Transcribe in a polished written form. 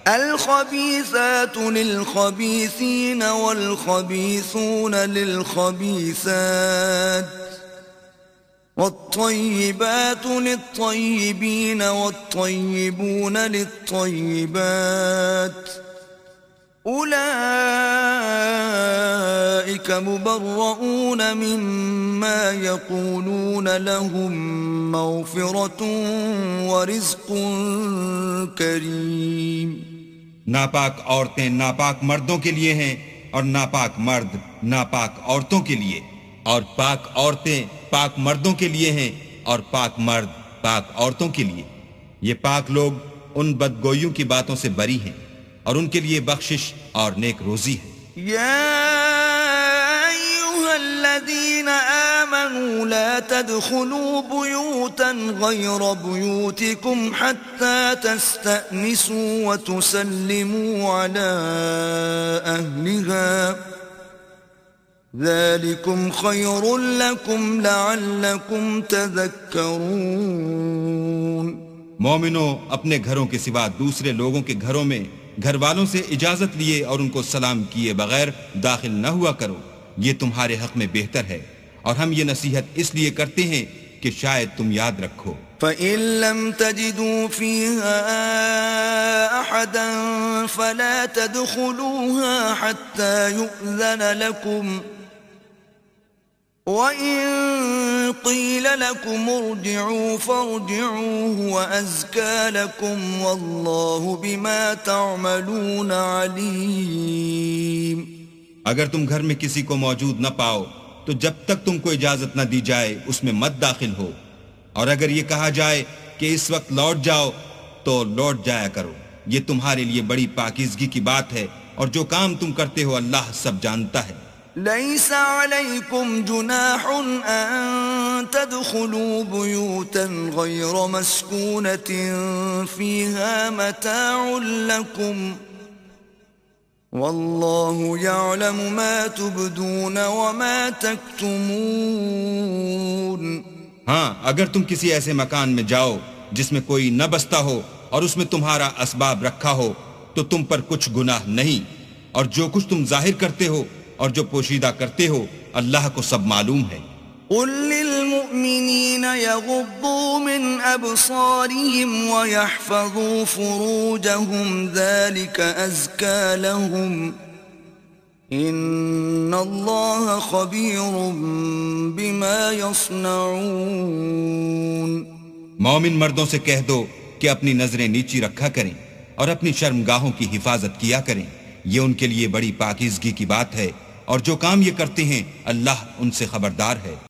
الخبيثات للخبيثين والخبيثون للخبيثات والطيبات للطيبين والطيبون للطيبات أولئك مبرؤون مما يقولون لهم مغفرة ورزق كريم. ناپاک عورتیں ناپاک مردوں کے لیے ہیں اور ناپاک مرد ناپاک عورتوں کے لیے، اور پاک عورتیں پاک مردوں کے لیے ہیں اور پاک مرد پاک عورتوں کے لیے. یہ پاک لوگ ان بدگوئیوں کی باتوں سے بری ہیں اور ان کے لیے بخشش اور نیک روزی ہے. الذين آمنوا لا تدخلوا بيوتا غير بيوتكم حتى تستأنسوا وتسلموا على أهلها ذلكم خير لكم لعلكم تذكرون. مومنوں، اپنے گھروں کے سوا دوسرے لوگوں کے گھروں میں گھر والوں سے اجازت لیے اور ان کو سلام کیے بغیر داخل نہ ہوا کرو، یہ تمہارے حق میں بہتر ہے، اور ہم یہ نصیحت اس لیے کرتے ہیں کہ شاید تم یاد رکھو. فَإِن لَّمْ تَجِدُوا فِيهَا أَحَدًا فَلَا تَدْخُلُوهَا حَتَّى يُؤْذَنَ لَكُمْ وَإِن قِيلَ لَكُمْ ارْجِعُوا فَارْجِعُوا هُوَ أَزْكَىٰ لَكُمْ وَاللَّهُ بِمَا تَعْمَلُونَ عَلِيمٌ. اگر تم گھر میں کسی کو موجود نہ پاؤ تو جب تک تم کو اجازت نہ دی جائے اس میں مت داخل ہو، اور اگر یہ کہا جائے کہ اس وقت لوٹ جاؤ تو لوٹ جایا کرو، یہ تمہارے لیے بڑی پاکیزگی کی بات ہے، اور جو کام تم کرتے ہو اللہ سب جانتا ہے. ليس عليكم جناح أن تدخلوا بيوتا غير مسكونة فيها متاع لكم والله يعلم ما تبدون وما تكتمون. ہاں، اگر تم کسی ایسے مکان میں جاؤ جس میں کوئی نہ بستا ہو اور اس میں تمہارا اسباب رکھا ہو تو تم پر کچھ گناہ نہیں، اور جو کچھ تم ظاہر کرتے ہو اور جو پوشیدہ کرتے ہو اللہ کو سب معلوم ہے. قل للمؤمنين يغضوا من أبصارهم ويحفظوا فروجهم ذلك أزكى لهم إن الله خبير بما يصنعون. مومن مردوں سے کہہ دو کہ اپنی نظریں نیچی رکھا کریں اور اپنی شرمگاہوں کی حفاظت کیا کریں، یہ ان کے لیے بڑی پاکیزگی کی بات ہے، اور جو کام یہ کرتے ہیں اللہ ان سے خبردار ہے.